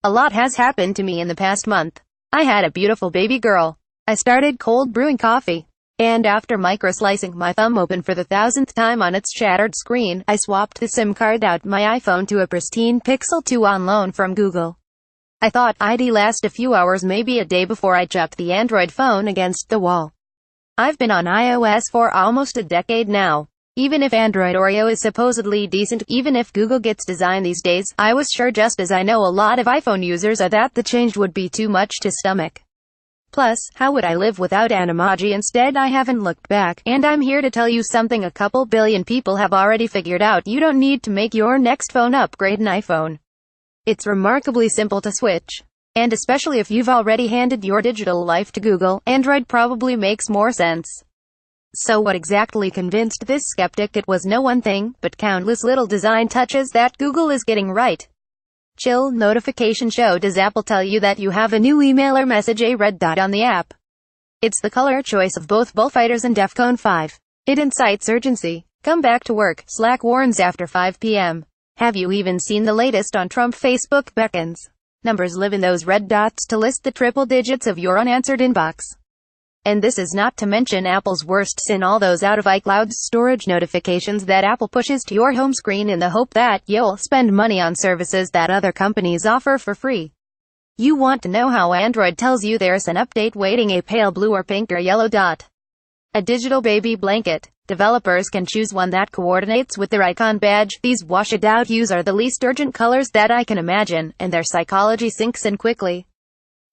A lot has happened to me in the past month. I had a beautiful baby girl. I started cold brewing coffee. And after micro-slicing my thumb open for the 1000th time on its shattered screen, I swapped the SIM card out my iPhone to a pristine Pixel 2 on loan from Google. I thought I'd last a few hours, maybe a day, before I chucked the Android phone against the wall. I've been on iOS for almost a decade now. Even if Android Oreo is supposedly decent, even if Google gets design these days, I was sure, just as I know a lot of iPhone users are, that the change would be too much to stomach. Plus, how would I live without Animoji? Instead, I haven't looked back, and I'm here to tell you something a couple billion people have already figured out. You don't need to make your next phone upgrade an iPhone. It's remarkably simple to switch. And especially if you've already handed your digital life to Google, Android probably makes more sense. So what exactly convinced this skeptic? It was no one thing, but countless little design touches that Google is getting right. Chill notification show. Does Apple tell you that you have a new email or message? A red dot on the app. It's the color choice of both Bullfighters and DEFCON 5. It incites urgency. Come back to work. Slack warns after 5 p.m. Have you even seen the latest on Trump? Facebook beckons. Numbers live in those red dots to list the triple digits of your unanswered inbox. And this is not to mention Apple's worst sin, all those out of iCloud's storage notifications that Apple pushes to your home screen in the hope that you'll spend money on services that other companies offer for free. You want to know how Android tells you there's an update waiting? A pale blue or pink or yellow dot. A digital baby blanket. Developers can choose one that coordinates with their icon badge. These wash-it-out hues are the least urgent colors that I can imagine, and their psychology sinks in quickly.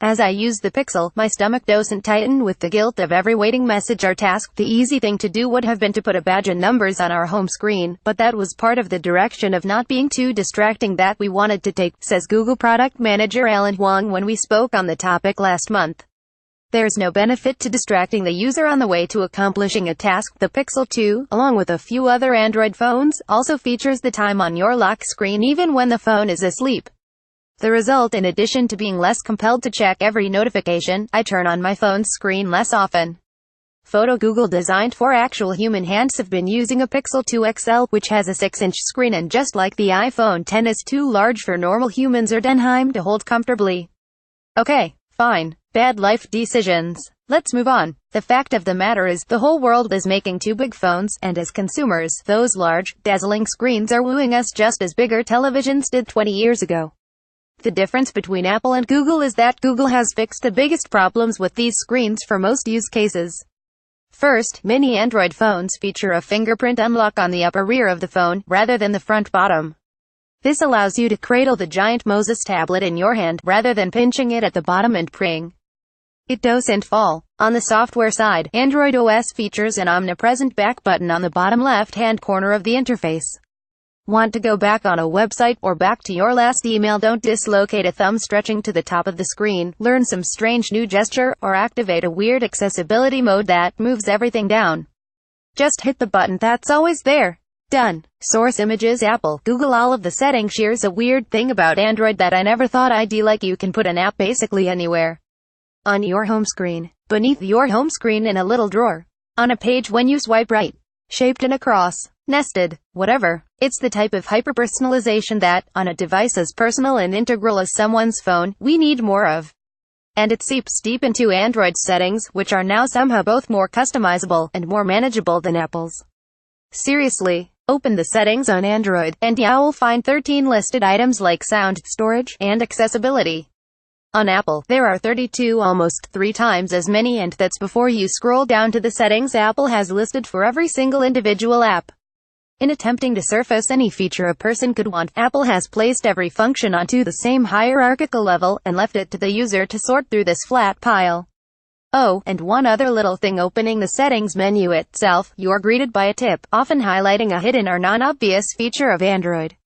As I use the Pixel, my stomach doesn't tighten with the guilt of every waiting message or task. The easy thing to do would have been to put a badge and numbers on our home screen, but that was part of the direction of not being too distracting that we wanted to take, says Google product manager Alan Huang when we spoke on the topic last month. There's no benefit to distracting the user on the way to accomplishing a task. The Pixel 2, along with a few other Android phones, also features the time on your lock screen even when the phone is asleep. The result, in addition to being less compelled to check every notification, I turn on my phone's screen less often. Photo. Google designed for actual human hands have been using a Pixel 2 XL, which has a 6-inch screen and, just like the iPhone X, is too large for normal humans or Denheim to hold comfortably. Okay, fine. Bad life decisions. Let's move on. The fact of the matter is, the whole world is making too big phones, and as consumers, those large, dazzling screens are wooing us just as bigger televisions did 20 years ago. The difference between Apple and Google is that Google has fixed the biggest problems with these screens for most use cases. First, many Android phones feature a fingerprint unlock on the upper rear of the phone, rather than the front bottom. This allows you to cradle the giant Moses tablet in your hand, rather than pinching it at the bottom and praying it doesn't fall. On the software side, Android OS features an omnipresent back button on the bottom left-hand corner of the interface. Want to go back on a website, or back to your last email? Don't dislocate a thumb stretching to the top of the screen, learn some strange new gesture, or activate a weird accessibility mode that moves everything down. Just hit the button that's always there. Done. Source images. Apple, Google. All of the settings. Here's a weird thing about Android that I never thought I'd like. You can put an app basically anywhere on your home screen, beneath your home screen, in a little drawer, on a page when you swipe right, shaped in a cross, nested, whatever. It's the type of hyper-personalization that, on a device as personal and integral as someone's phone, we need more of. And it seeps deep into Android's settings, which are now somehow both more customizable and more manageable than Apple's. Seriously. Open the settings on Android, and you'll find 13 listed items like sound, storage, and accessibility. On Apple, there are 32, almost 3 times as many, and that's before you scroll down to the settings Apple has listed for every single individual app. In attempting to surface any feature a person could want, Apple has placed every function onto the same hierarchical level, and left it to the user to sort through this flat pile. Oh, and one other little thing. Opening the settings menu itself, you're greeted by a tip, often highlighting a hidden or non-obvious feature of Android.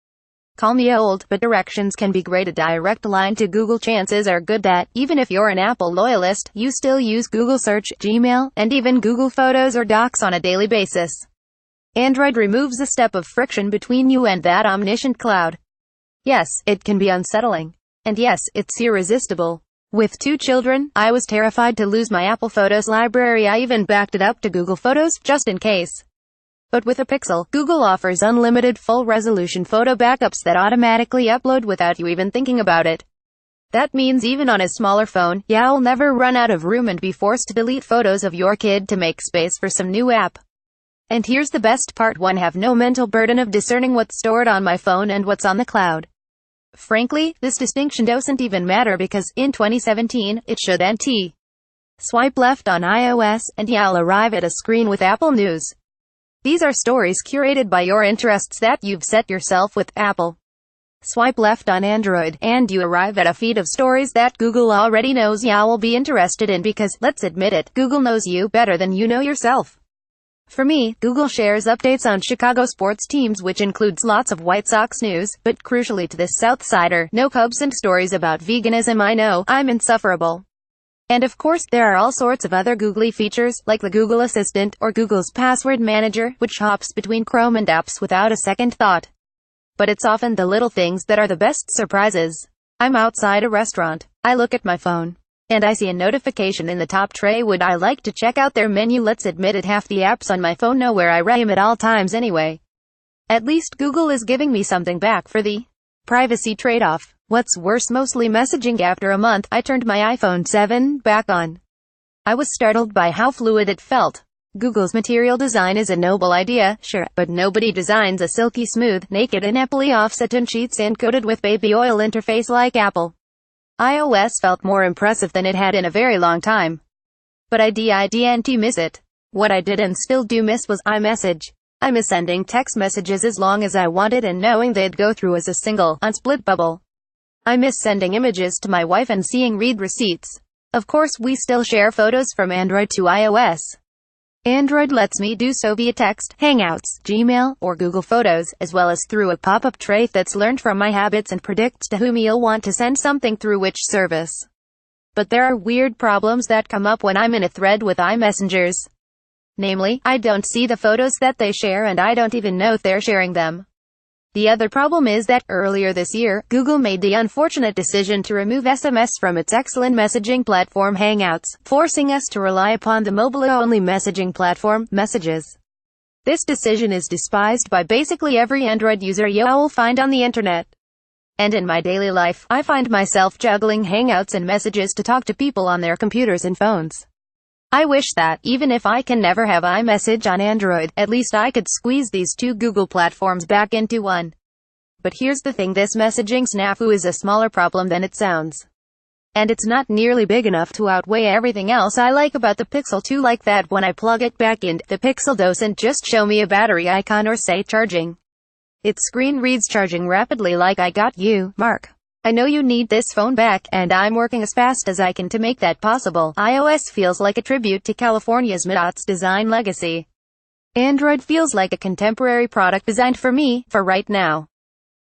Call me old, but directions can be great. A direct line to Google. Chances are good that, even if you're an Apple loyalist, you still use Google Search, Gmail, and even Google Photos or Docs on a daily basis. Android removes a step of friction between you and that omniscient cloud. Yes, it can be unsettling. And yes, it's irresistible. With 2 children, I was terrified to lose my Apple Photos library. I even backed it up to Google Photos, just in case. But with a Pixel, Google offers unlimited full-resolution photo backups that automatically upload without you even thinking about it. That means even on a smaller phone, you'll never run out of room and be forced to delete photos of your kid to make space for some new app. And here's the best part: one have no mental burden of discerning what's stored on my phone and what's on the cloud. Frankly, this distinction doesn't even matter because, in 2017, it shouldn't. Swipe left on iOS, and you'll arrive at a screen with Apple News. These are stories curated by your interests that you've set yourself with Apple. Swipe left on Android, and you arrive at a feed of stories that Google already knows you'll be interested in because, let's admit it, Google knows you better than you know yourself. For me, Google shares updates on Chicago sports teams, which includes lots of White Sox news, but crucially to this Southsider, no Cubs and stories about veganism. I know, I'm insufferable. And of course, there are all sorts of other googly features, like the Google Assistant, or Google's Password Manager, which hops between Chrome and apps without a second thought. But it's often the little things that are the best surprises. I'm outside a restaurant. I look at my phone, and I see a notification in the top tray. Would I like to check out their menu? Let's admit it, half the apps on my phone know where I am at all times anyway. At least Google is giving me something back for the privacy trade-off. What's worse, mostly messaging. After a month, I turned my iPhone 7 back on. I was startled by how fluid it felt. Google's material design is a noble idea, sure, but nobody designs a silky smooth, naked and happily offset in sheets and coated with baby oil interface like Apple. iOS felt more impressive than it had in a very long time. But I didn't miss it. What I did and still do miss was iMessage. I miss sending text messages as long as I wanted and knowing they'd go through as a single, unsplit bubble. I miss sending images to my wife and seeing read receipts. Of course, we still share photos from Android to iOS. Android lets me do so via text, Hangouts, Gmail, or Google Photos, as well as through a pop-up tray that's learned from my habits and predicts to whom you'll want to send something through which service. But there are weird problems that come up when I'm in a thread with iMessengers. Namely, I don't see the photos that they share and I don't even know if they're sharing them. The other problem is that, earlier this year, Google made the unfortunate decision to remove SMS from its excellent messaging platform Hangouts, forcing us to rely upon the mobile-only messaging platform, Messages. This decision is despised by basically every Android user you'll find on the internet. And in my daily life, I find myself juggling Hangouts and Messages to talk to people on their computers and phones. I wish that, even if I can never have iMessage on Android, at least I could squeeze these two Google platforms back into one. But here's the thing: this messaging snafu is a smaller problem than it sounds. And it's not nearly big enough to outweigh everything else I like about the Pixel 2, like that when I plug it back in, the Pixel doesn't just show me a battery icon or say charging. Its screen reads charging rapidly like I got you, Mark. I know you need this phone back, and I'm working as fast as I can to make that possible. iOS feels like a tribute to California's MDOT's design legacy. Android feels like a contemporary product designed for me, for right now.